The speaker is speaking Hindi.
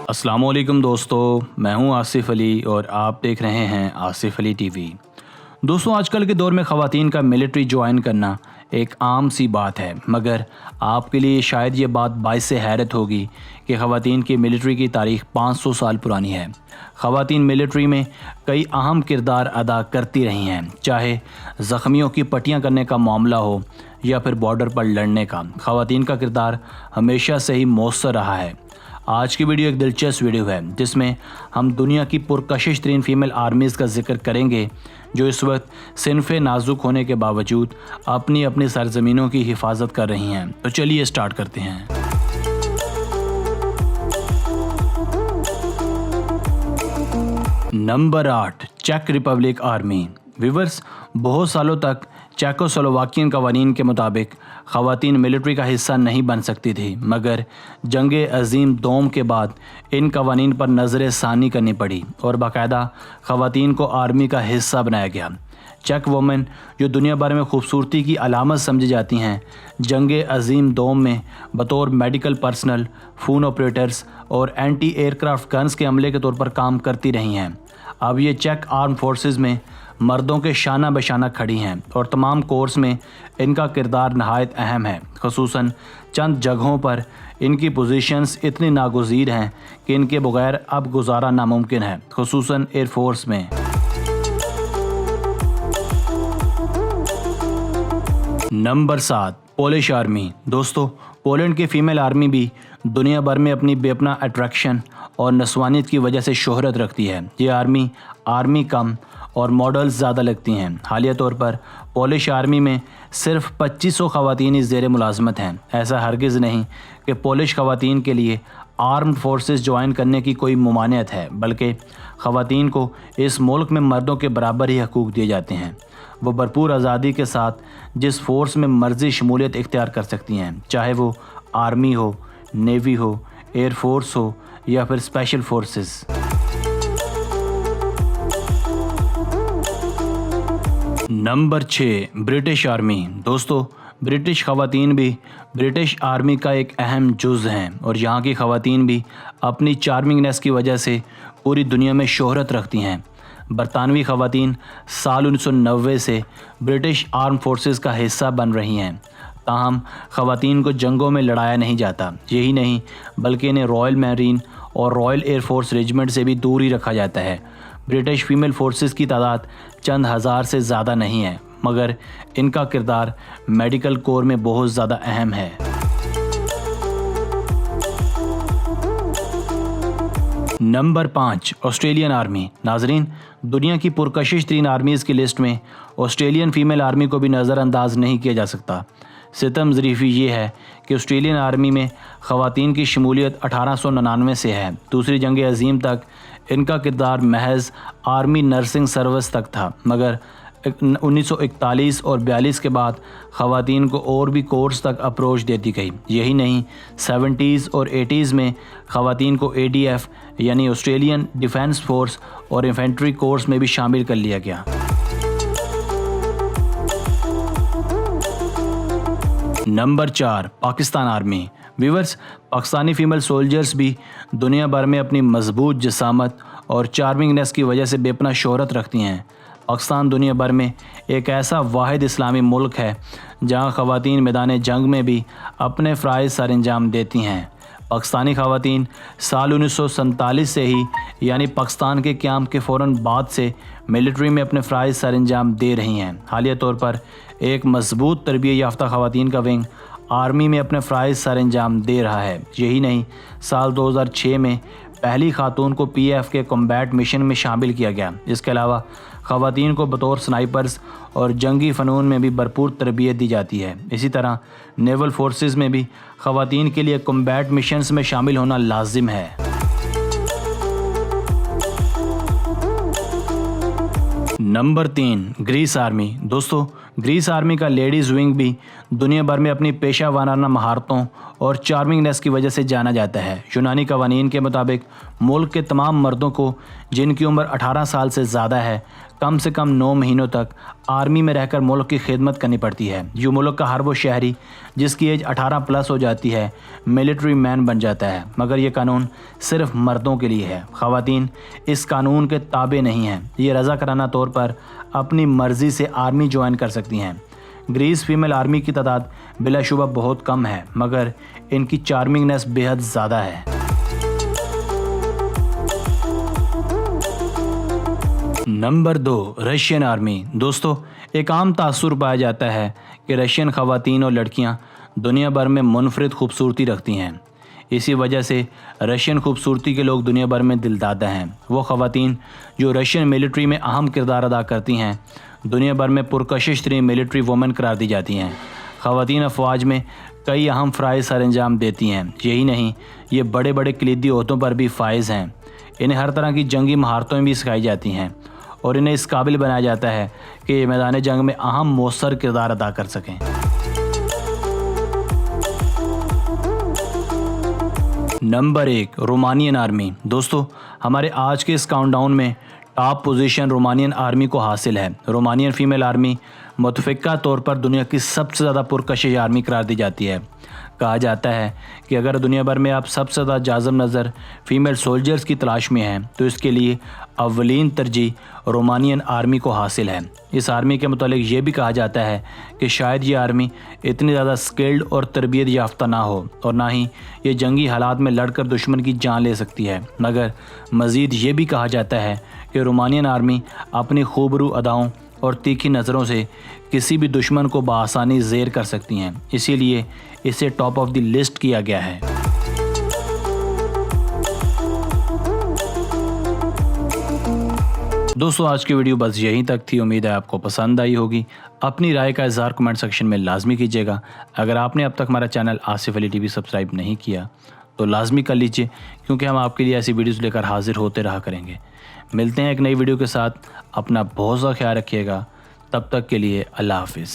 अस्सलामुअलैकुम दोस्तों, मैं हूं आसिफ अली और आप देख रहे हैं आसिफ अली टीवी। दोस्तों, आजकल के दौर में ख़वातीन का मिलिट्री ज्वाइन करना एक आम सी बात है, मगर आपके लिए शायद ये बात बाइस हैरत होगी कि ख़वातीन की मिलिट्री की तारीख़ 500 साल पुरानी है। ख़वातीन मिलिट्री में कई अहम किरदार अदा करती रही हैं, चाहे ज़ख्मियों की पट्टियाँ करने का मामला हो या फिर बॉर्डर पर लड़ने का। ख़वातीन का किरदार हमेशा से ही मौसर रहा है। आज की वीडियो एक दिलचस्प वीडियो है जिसमें हम दुनिया की पुरकशिश तरीन फीमेल आर्मीज़ का जिक्र करेंगे जो इस वक्त सिनफ़े नाजुक होने के बावजूद अपनी अपनी सरजमीनों की हिफाजत कर रही हैं। तो चलिए स्टार्ट करते हैं। नंबर 8, चेक रिपब्लिक आर्मी। व्यूअर्स, बहुत सालों तक चेकोस्लोवाकियन कवानीन के मुताबिक ख़वातीन मिलिट्री का हिस्सा नहीं बन सकती थी, मगर जंग अज़ीम दोम के बाद इन कवानीन पर नज़र सानी करनी पड़ी और बाकायदा ख़वातीन को आर्मी का हिस्सा बनाया गया। चेक वुमेन, जो दुनिया भर में खूबसूरती की अलामत समझी जाती हैं, जंग अज़ीम दोम में बतौर मेडिकल पर्सनल, फ़ोन ऑपरेटर्स और एंटी एयरक्राफ्ट गन्स के अमले के तौर पर काम करती रही हैं। अब ये चेक आर्म फोर्सेस में मर्दों के शाना बशाना खड़ी हैं और तमाम कोर्स में इनका किरदार नहायत अहम है। ख़ुसूसन चंद जगहों पर इनकी पोजीशंस इतनी नागुज़ीर हैं कि इनके बगैर अब गुजारा नामुमकिन है, ख़ुसूसन एयरफोर्स में। Number 7, Polish army. दोस्तों, पोलैंड की फ़ीमेल आर्मी भी दुनिया भर में अपनी बेपना अट्रैक्शन और नस्वानियत की वजह से शोहरत रखती है। ये आर्मी कम और मॉडल्स ज़्यादा लगती हैं। हालिया तौर पर पोलिश आर्मी में सिर्फ 2500 ख़वातीन ज़ेर मुलाजमत हैं। ऐसा हरगिज़ नहीं कि पोलिश ख़वातीन के लिए आर्म्ड फोर्सेस ज्वाइन करने की कोई मुमानियत है, बल्कि ख़वातीन को इस मुल्क में मर्दों के बराबर ही हकूक़ दिए जाते हैं। वो भरपूर आज़ादी के साथ जिस फोर्स में मर्जी शमूलियत इख्तियार कर सकती हैं, चाहे वो आर्मी हो, नेवी हो, एयरफोर्स हो या फिर special forces. Number 6, British army. दोस्तों, ब्रिटिश ख़वातीन भी ब्रिटिश आर्मी का एक अहम जुज़ हैं और यहाँ की ख़वातीन भी अपनी चार्मिंगनेस की वजह से पूरी दुनिया में शोहरत रखती हैं। बरतानवी ख़वातीन साल 1990 से ब्रिटिश आर्म फोर्सेस का हिस्सा बन रही हैं। ताहम ख़वातीन को जंगों में लड़ाया नहीं जाता। यही नहीं, बल्कि इन्हें रॉयल मैरीन और रॉयल एयरफोर्स रेजिमेंट से भी दूर ही रखा जाता है। ब्रिटिश फीमेल फोर्सेस की तादाद चंद हज़ार से ज़्यादा नहीं है, मगर इनका किरदार मेडिकल कोर में बहुत ज़्यादा अहम है। Number 5, Australian army. नाजरीन, दुनिया की पुरकशिश तरीन आर्मीज़ की लिस्ट में ऑस्ट्रेलियन फ़ीमेल आर्मी को भी नज़रअंदाज नहीं किया जा सकता। सितम ज़रीफ़ी ये है कि ऑस्ट्रेलियन आर्मी में ख़वातीन की शमूलियत 1899 से है। दूसरी जंग अज़ीम तक इनका किरदार महज आर्मी नर्सिंग सर्विस तक था, मगर 1941 और 42 के बाद ख़वातीन को और भी कोर्स तक अप्रोच दे दी गई। यही नहीं, 70s और 80s में ख़वातीन को ADF यानी ऑस्ट्रेलियन डिफेंस फोर्स और इन्फेंट्री कोर्स में भी शामिल कर लिया गया। Number 4, Pakistan army. Viewers, Pakistani female soldiers भी दुनिया भर में अपनी मजबूत जिसामत और चार्मिंगनेस की वजह से बेपना शोहरत रखती हैं। पाकिस्तान दुनिया भर में एक ऐसा वाहिद इस्लामी मुल्क है जहां ख़वातीन मैदान जंग में भी अपने फ़राइज़ सर अंजाम देती हैं। पाकिस्तानी ख़वातीन साल 1947 से ही, यानी पाकिस्तान के क़याम के फ़ौरन बाद से मिलिट्री में अपने फ़राइज़ सर अंजाम दे रही हैं। हालिया तौर पर एक मजबूत तरबियत याफ्ता ख़वातीन का विंग आर्मी में अपने फ़राइज़ सर अंजाम दे रहा है। यही नहीं, साल 2006 में पहली खातून को PF के कॉम्बैट मिशन में शामिल किया गया। इसके अलावा ख़वातीन को बतौर स्नाइपर्स और जंगी फ़नून में भी भरपूर तरबियत दी जाती है। इसी तरह नेवल फोर्सेस में भी ख़वातीन के लिए कॉम्बैट मिशंस में शामिल होना लाजिम है। Number 3, Greece army. दोस्तों, ग्रीस आर्मी का लेडीज़ विंग भी दुनिया भर में अपनी पेशा वाराना महारतों और चार्मिंगनेस की वजह से जाना जाता है। यूनानी कवानीन के मुताबिक मुल्क के तमाम मर्दों को जिनकी उम्र 18 साल से ज़्यादा है कम से कम 9 महीनों तक आर्मी में रहकर मुल्क की खिदमत करनी पड़ती है। यूँ मुल्क का हर वो शहरी जिसकी एज 18 प्लस हो जाती है मिलिट्री मैन बन जाता है, मगर ये कानून सिर्फ मर्दों के लिए है। ख़वातीन इस कानून के ताबे नहीं हैं। ये रज़ाकाराना तौर पर अपनी मर्ज़ी से आर्मी ज्वाइन कर सकती हैं। ग्रीस फीमेल आर्मी की तादाद बिलाशुबा बहुत कम है, मगर इनकी चार्मिंगनेस बेहद ज़्यादा है। Number 2, Russian army. दोस्तों, एक आम तासुर पाया जाता है कि रशियन ख़वातीन और लड़कियां दुनिया भर में मुनफरिद खूबसूरती रखती हैं। इसी वजह से रशियन खूबसूरती के लोग दुनिया भर में दिलदादा हैं। वो ख़वातीन जो रशियन मिलिट्री में अहम किरदार अदा करती हैं दुनिया भर में पुरकशिश तरीन मिलिट्री वुमेन करार दी जाती हैं। ख़वातीन अफवाज में कई अहम फ़राइज़ सर अंजाम देती हैं। यही नहीं, ये बड़े बड़े कलीदी ओहदों पर भी फाइज हैं। इन्हें हर तरह की जंगी महारतें भी सिखाई जाती हैं और इन्हें इस काबिल बनाया जाता है कि ये मैदान जंग में अहम मौसर किरदार अदा कर सकें। Number 1, Romanian army. दोस्तों, हमारे आज के इस काउंटडाउन में टॉप पोजीशन रोमानियन आर्मी को हासिल है। रोमानियन फ़ीमेल आर्मी मुतफ़िक़ा तौर पर दुनिया की सबसे ज़्यादा पुरकशिश आर्मी करार दी जाती है। कहा जाता है कि अगर दुनिया भर में आप सबसे ज़्यादा जाज़म नज़र फ़ीमेल सोल्जर्स की तलाश में हैं तो इसके लिए अव्वलीन तरजीह रोमानियन आर्मी को हासिल है। इस आर्मी के मुतालिक ये भी कहा जाता है कि शायद ये आर्मी इतनी ज़्यादा स्किल्ड और तरबियत याफ्ता ना हो और ना ही ये जंगी हालात में लड़कर दुश्मन की जान ले सकती है, मगर मज़ीद ये भी कहा जाता है कि रोमानियन आर्मी अपनी खूबरू अदाओं और तीखी नज़रों से किसी भी दुश्मन को बआसानी ज़ेर कर सकती हैं। इसीलिए इसे टॉप ऑफ द लिस्ट किया गया है। दोस्तों, आज की वीडियो बस यहीं तक थी। उम्मीद है आपको पसंद आई होगी। अपनी राय का इज़हार कमेंट सेक्शन में लाजमी कीजिएगा। अगर आपने अब तक हमारा channel Asif Ali TV subscribe नहीं किया तो लाजमी कर लीजिए, क्योंकि हम आपके लिए ऐसी वीडियोस लेकर हाजिर होते रहा करेंगे। मिलते हैं एक नई वीडियो के साथ। अपना बहुत सा ख्याल रखिएगा। तब तक के लिए अल्लाह हाफिज़।